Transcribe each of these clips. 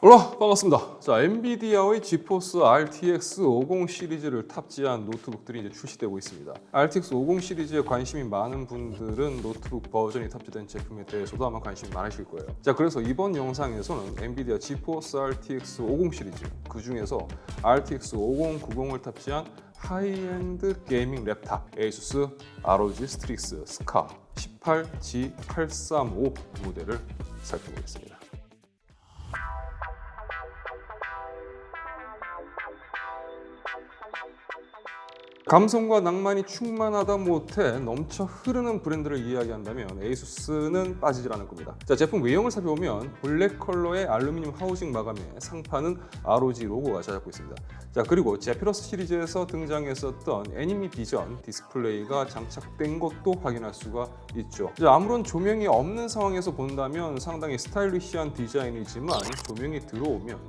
반갑습니다. 자, 엔비디아의 지포스 RTX 50 시리즈를 탑재한 노트북들이 이제 출시되고 있습니다. RTX 50 시리즈에 관심이 많은 분들은 노트북 버전이 탑재된 제품에 대해서도 아마 관심이 많으실 거예요. 자, 그래서 이번 영상에서는 엔비디아 지포스 RTX 50 시리즈, 그 중에서 RTX 5090을 탑재한 하이엔드 게이밍 랩탑 ASUS ROG 스트릭스 스카 18G835 모델을 살펴보겠습니다. 감성과 낭만이 충만하다 못해 넘쳐 흐르는 브랜드를 이야기한다면 ASUS는 빠지질 않을 겁니다. 자, 제품 외형을 살펴보면 블랙 컬러의 알루미늄 하우징 마감에 상판은 ROG 로고가 자잡고 있습니다. 자, 그리고 제피러스 시리즈에서 등장했었던 애니미 비전 디스플레이가 장착된 것도 확인할 수가 있죠. 자, 아무런 조명이 없는 상황에서 본다면 상당히 스타일리시한 디자인이지만 조명이 들어오면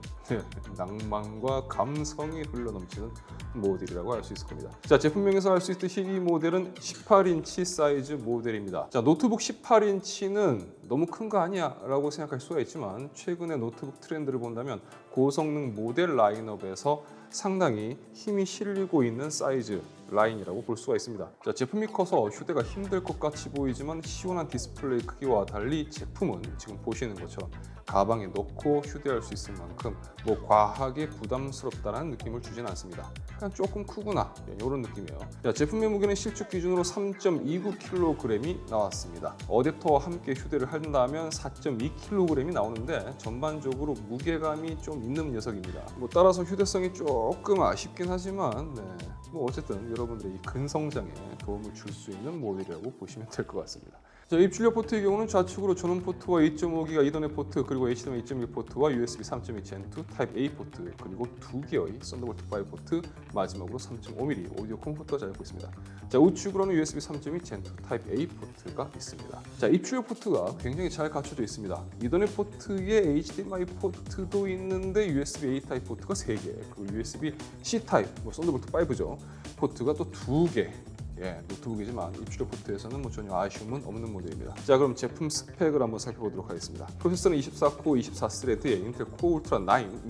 낭만과 감성이 흘러넘치는 모델이라고 할 수 있을 겁니다. 자, 제품명에서 알 수 있듯이 이 모델은 18인치 사이즈 모델입니다. 자, 노트북 18인치는 너무 큰 거 아니야 라고 생각할 수가 있지만 최근의 노트북 트렌드를 본다면 고성능 모델 라인업에서 상당히 힘이 실리고 있는 사이즈 라인이라고 볼 수가 있습니다. 자, 제품이 커서 휴대가 힘들 것 같이 보이지만 시원한 디스플레이 크기와 달리 제품은 지금 보시는 것처럼 가방에 넣고 휴대할 수 있을 만큼 과하게 부담스럽다는 느낌을 주진 않습니다. 그냥 조금 크구나 이런 느낌이에요. 자, 제품의 무게는 실측 기준으로 3.29kg이 나왔습니다. 어댑터와 함께 휴대를 한다면 4.2kg이 나오는데 전반적으로 무게감이 좀 있는 녀석입니다. 따라서 휴대성이 조금 아쉽긴 하지만 어쨌든 여러분들의 이 근성장에 도움을 줄 수 있는 모델이라고 보시면 될 것 같습니다. 자, 입출력 포트의 경우는 좌측으로 전원 포트와 2.5기가 이더넷 포트, 그리고 HDMI 2.1 포트와 USB 3.2 Gen2 타입 A 포트, 그리고 두 개의 썬더볼트 5 포트, 마지막으로 3.5mm 오디오 컴포터가 자리하고 있습니다. 자, 우측으로는 USB 3.2 Gen2 타입 A 포트가 있습니다. 자, 입출력 포트가 굉장히 잘 갖춰져 있습니다. 이더넷 포트에 HDMI 포트도 있는데 USB A 타입 포트가 3개, 그리고 USB C 타입, 썬더볼트 5죠. 포트가 또 2개. 노트북이지만 입출력 포트에서는 전혀 아쉬움은 없는 모델입니다. 자, 그럼 제품 스펙을 한번 살펴보도록 하겠습니다. 프로세서는 24코어 24스레드의 인텔 코어 울트라 9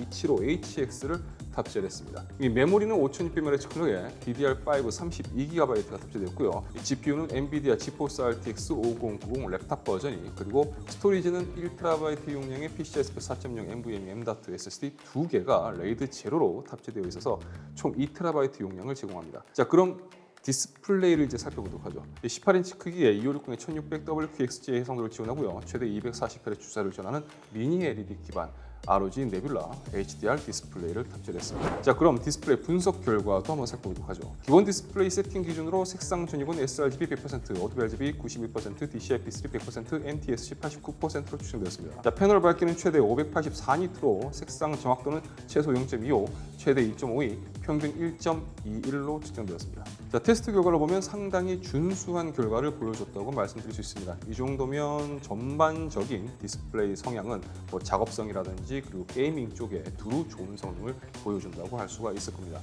275HX를 탑재했습니다. 이 메모리는 5600mAh 클럭에 DDR5 32GB가 탑재되었고요. GPU는 엔비디아 지포스 RTX 5090 랩탑 버전이, 그리고 스토리지는 1TB 용량의 PCI Express 4.0 NVMe M.2 SSD 2개가 레이드 제로로 탑재되어 있어서 총 2TB 용량을 제공합니다. 자, 그럼 디스플레이를 이제 살펴보도록 하죠. 18인치 크기의 2560의 1600WQXGA 해상도를 지원하고요. 최대 240Hz 주사를 지원하는 미니 LED 기반 ROG 네뷸라 HDR 디스플레이를 탑재했습니다. 자, 그럼 디스플레이 분석 결과도 한번 살펴보도록 하죠. 기본 디스플레이 세팅 기준으로 색상 전입은 sRGB 100%, Audible RGB 91%, DCI-P3 100%, NTSC 89%로 추정되었습니다. 자, 패널 밝기는 최대 584니트로 색상 정확도는 최소 0.25, 최대 2.52, 평균 1.21로 측정되었습니다. 자, 테스트 결과를 보면 상당히 준수한 결과를 보여줬다고 말씀드릴 수 있습니다. 이 정도면 전반적인 디스플레이 성향은 작업성이라든지 그리고 게이밍 쪽에 두루 좋은 성능을 보여준다고 할 수가 있을 겁니다.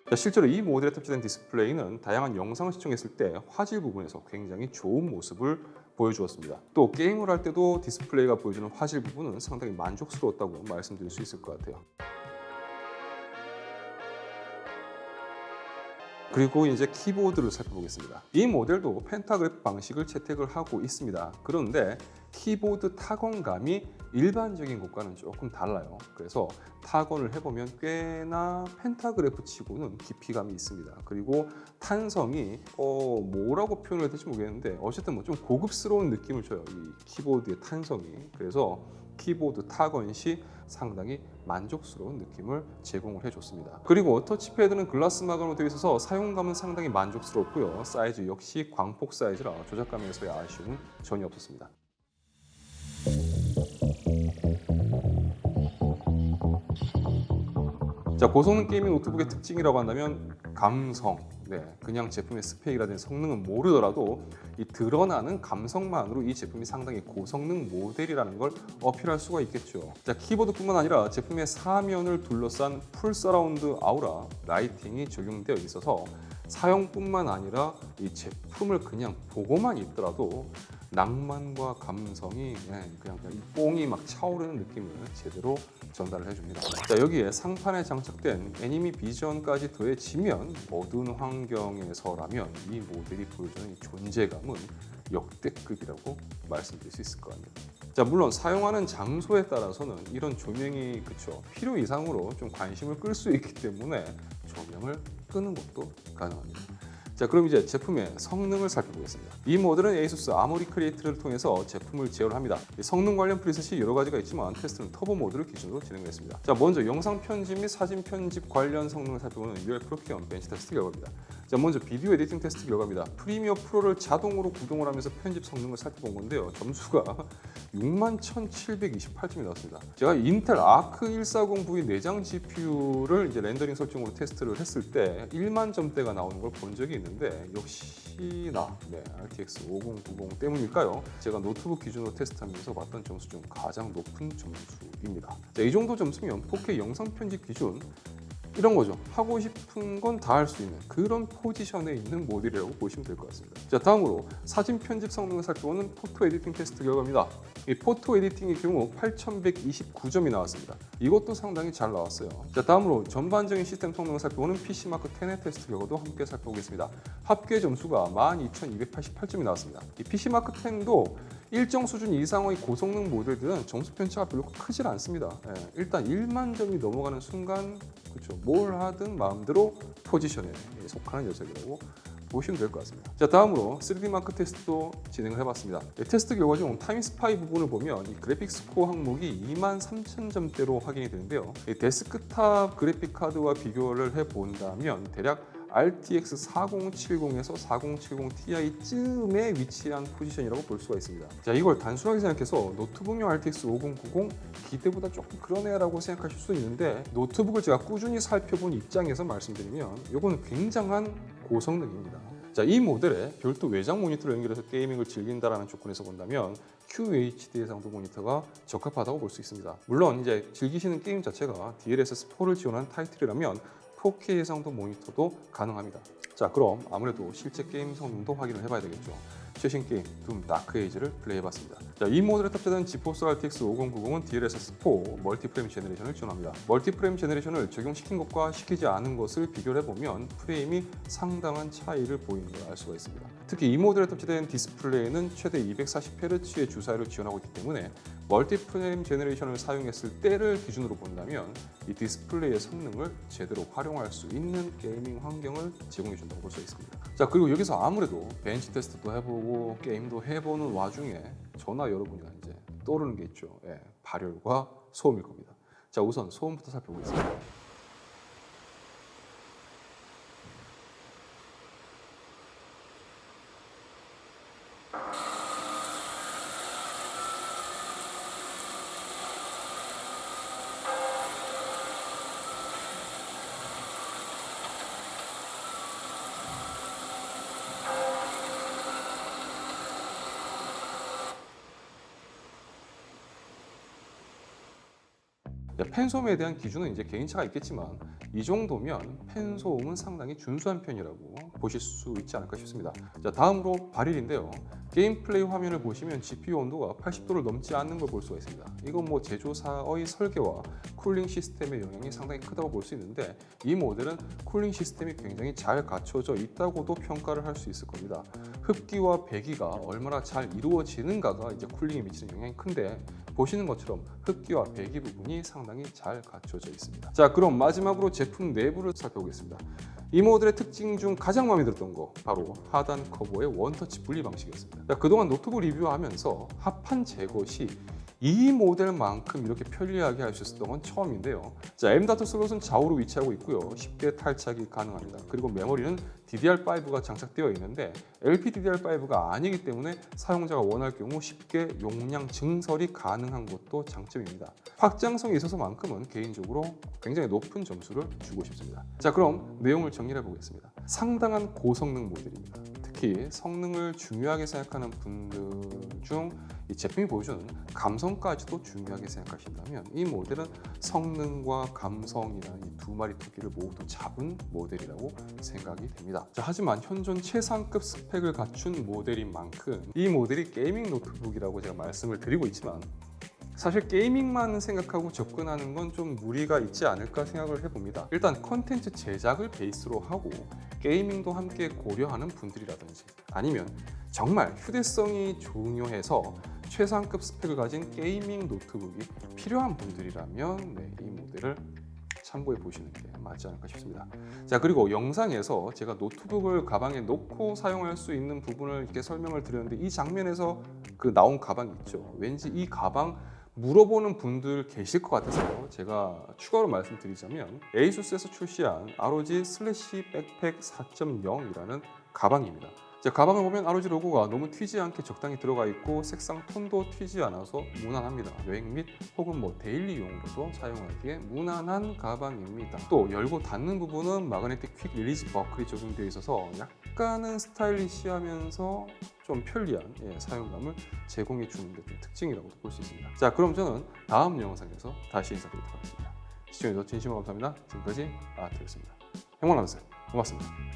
자, 실제로 이 모델에 탑재된 디스플레이는 다양한 영상을 시청했을 때 화질 부분에서 굉장히 좋은 모습을 보여주었습니다. 또 게임을 할 때도 디스플레이가 보여주는 화질 부분은 상당히 만족스러웠다고 말씀드릴 수 있을 것 같아요. 그리고 이제 키보드를 살펴보겠습니다. 이 모델도 펜타그래프 방식을 채택을 하고 있습니다. 그런데 키보드 타건감이 일반적인 것과는 조금 달라요. 그래서 타건을 해보면 꽤나 펜타그래프 치고는 깊이감이 있습니다. 그리고 탄성이 뭐라고 표현을 해야 될지 모르겠는데 어쨌든 좀 고급스러운 느낌을 줘요. 이 키보드의 탄성이. 그래서 키보드 타건 시 상당히 만족스러운 느낌을 제공을 해줬습니다. 그리고 터치패드는 글라스 마감으로 되어 있어서 사용감은 상당히 만족스럽고요. 사이즈 역시 광폭 사이즈라 조작감에서의 아쉬움은 전혀 없었습니다. 자, 고성능 게이밍 노트북의 특징이라고 한다면 감성, 그냥 제품의 스펙이라든지 성능은 모르더라도 이 드러나는 감성만으로 이 제품이 상당히 고성능 모델이라는 걸 어필할 수가 있겠죠. 자, 키보드뿐만 아니라 제품의 사면을 둘러싼 풀 서라운드 아우라 라이팅이 적용되어 있어서 사용뿐만 아니라 이 제품을 그냥 보고만 있더라도 낭만과 감성이 그냥 이 뽕이 막 차오르는 느낌을 제대로 전달을 해줍니다. 자, 여기에 상판에 장착된 애니미 비전까지 더해지면 어두운 환경에서라면 이 모델이 보여주는 이 존재감은 역대급이라고 말씀드릴 수 있을 것 같습니다. 자, 물론 사용하는 장소에 따라서는 이런 조명이 필요 이상으로 좀 관심을 끌 수 있기 때문에 조명을 끄는 것도 가능합니다. 자, 그럼 이제 제품의 성능을 살펴보겠습니다. 이 모델은 ASUS 아모리 크리에이트를 통해서 제품을 제어를 합니다. 성능 관련 프리셋이 여러 가지가 있지만 테스트는 터보 모드를 기준으로 진행했습니다. 자, 먼저 영상 편집 및 사진 편집 관련 성능을 살펴보는 UL 프로키엄 벤치 테스트 결과입니다. 자, 먼저 비디오 에디팅 테스트 결과입니다. 프리미어 프로를 자동으로 구동을 하면서 편집 성능을 살펴본 건데요. 점수가 61,728점이 나왔습니다. 제가 인텔 아크 140V 내장 GPU를 이제 렌더링 설정으로 테스트를 했을 때 1만 점대가 나오는 걸 본 적이 있는데 역시나 RTX 5090 때문일까요? 제가 노트북 기준으로 테스트하면서 봤던 점수 중 가장 높은 점수입니다. 자, 이 정도 점수면 4K 영상 편집 기준 이런 거죠. 하고 싶은 건 다 할 수 있는 그런 포지션에 있는 모델이라고 보시면 될 것 같습니다. 자, 다음으로 사진 편집 성능을 살펴보는 포토 에디팅 테스트 결과입니다. 이 포토 에디팅의 경우 8,129점이 나왔습니다. 이것도 상당히 잘 나왔어요. 자, 다음으로 전반적인 시스템 성능을 살펴보는 PC마크 10의 테스트 결과도 함께 살펴보겠습니다. 합계 점수가 12,288점이 나왔습니다. 이 PC마크 10도 일정 수준 이상의 고성능 모델들은 점수 편차가 별로 크질 않습니다. 일단 1만 점이 넘어가는 순간 뭘 하든 마음대로 포지션에 속하는 녀석이라고 보시면 될 것 같습니다. 자, 다음으로 3D 마크 테스트도 진행을 해봤습니다. 테스트 결과 중 타임스파이 부분을 보면 이 그래픽 스코어 항목이 23,000점대로 확인이 되는데요. 이 데스크탑 그래픽 카드와 비교를 해본다면 대략 RTX 4070에서 4070 Ti쯤에 위치한 포지션이라고 볼 수가 있습니다. 자, 이걸 단순하게 생각해서 노트북용 RTX 5090 기대보다 조금 그러네라고 생각하실 수 있는데 노트북을 제가 꾸준히 살펴본 입장에서 말씀드리면 이거는 굉장한 고성능입니다. 자, 이 모델에 별도 외장 모니터를 연결해서 게이밍을 즐긴다라는 조건에서 본다면 QHD 해상도 모니터가 적합하다고 볼 수 있습니다. 물론 이제 즐기시는 게임 자체가 DLSS4를 지원하는 타이틀이라면 4K 해상도 모니터도 가능합니다. 자, 그럼 아무래도 실제 게임 성능도 확인을 해봐야 되겠죠. 최신 게임 둠 다크 에이지를 플레이해봤습니다. 자, 이 모델에 탑재된 지포스 RTX 5090은 DLSS4 멀티프레임 제너레이션을 지원합니다. 멀티프레임 제너레이션을 적용시킨 것과 시키지 않은 것을 비교를 해보면 프레임이 상당한 차이를 보이는 걸 알 수가 있습니다. 특히 이 모델에 탑재된 디스플레이는 최대 240Hz의 주사율을 지원하고 있기 때문에 멀티프레임 제너레이션을 사용했을 때를 기준으로 본다면 이 디스플레이의 성능을 제대로 활용할 수 있는 게이밍 환경을 제공해 준다고 볼 수 있습니다. 자, 그리고 여기서 아무래도 벤치 테스트도 해보고 게임도 해보는 와중에 저나 여러분이나 이제 떠오르는 게 있죠. 발열과 소음일 겁니다. 자, 우선 소음부터 살펴보겠습니다. 팬소음에 대한 기준은 이제 개인차가 있겠지만 이 정도면 팬소음은 상당히 준수한 편이라고 보실 수 있지 않을까 싶습니다. 자, 다음으로 발열인데요. 게임 플레이 화면을 보시면 GPU 온도가 80도를 넘지 않는 걸 볼 수가 있습니다. 이건 뭐 제조사의 설계와 쿨링 시스템의 영향이 상당히 크다고 볼 수 있는데 이 모델은 쿨링 시스템이 굉장히 잘 갖춰져 있다고도 평가를 할 수 있을 겁니다. 흡기와 배기가 얼마나 잘 이루어지는가가 이제 쿨링에 미치는 영향이 큰데 보시는 것처럼 흡기와 배기 부분이 상당히 잘 갖춰져 있습니다. 자, 그럼 마지막으로 제품 내부를 살펴보겠습니다. 이 모델의 특징 중 가장 마음에 들었던 거 바로 하단 커버의 원터치 분리 방식이었습니다. 자, 그동안 노트북 리뷰하면서 합판 제거 시 이 모델만큼 이렇게 편리하게 할 수 있었던 건 처음인데요. 자, M.2 슬롯은 좌우로 위치하고 있고요. 쉽게 탈착이 가능합니다. 그리고 메모리는 DDR5가 장착되어 있는데 LPDDR5가 아니기 때문에 사용자가 원할 경우 쉽게 용량 증설이 가능한 것도 장점입니다. 확장성이 있어서만큼은 개인적으로 굉장히 높은 점수를 주고 싶습니다. 자, 그럼 내용을 정리해 보겠습니다. 상당한 고성능 모델입니다. 특히 성능을 중요하게 생각하는 분들 중 이 제품이 보여주는 감성까지도 중요하게 생각하신다면 이 모델은 성능과 감성이라는 이 두 마리 토끼를 모두 잡은 모델이라고 생각이 됩니다. 자, 하지만 현존 최상급 스펙을 갖춘 모델인 만큼 이 모델이 게이밍 노트북이라고 제가 말씀을 드리고 있지만 사실 게이밍만 생각하고 접근하는 건 좀 무리가 있지 않을까 생각을 해봅니다. 일단 컨텐츠 제작을 베이스로 하고 게이밍도 함께 고려하는 분들이라든지 아니면 정말 휴대성이 중요해서 최상급 스펙을 가진 게이밍 노트북이 필요한 분들이라면 이 모델을 참고해 보시는 게 맞지 않을까 싶습니다. 자, 그리고 영상에서 제가 노트북을 가방에 넣고 사용할 수 있는 부분을 이렇게 설명을 드렸는데 이 장면에서 그 나온 가방이 있죠. 왠지 이 가방 물어보는 분들 계실 것 같아서 제가 추가로 말씀드리자면 에이수스에서 출시한 ROG 슬래시 백팩 4.0이라는 가방입니다. 자, 가방을 보면 ROG 로고가 너무 튀지 않게 적당히 들어가 있고 색상 톤도 튀지 않아서 무난합니다. 여행 및 혹은 데일리용으로도 사용하기에 무난한 가방입니다. 또 열고 닫는 부분은 마그네틱 퀵 릴리즈 버클이 적용되어 있어서 약간은 스타일리시하면서 좀 편리한 사용감을 제공해 주는 데 좀 특징이라고 볼 수 있습니다. 자, 그럼 저는 다음 영상에서 다시 인사드리도록 하겠습니다. 시청해주셔서 진심으로 감사합니다. 지금까지 아트였습니다. 행복한 하루 되세요. 고맙습니다.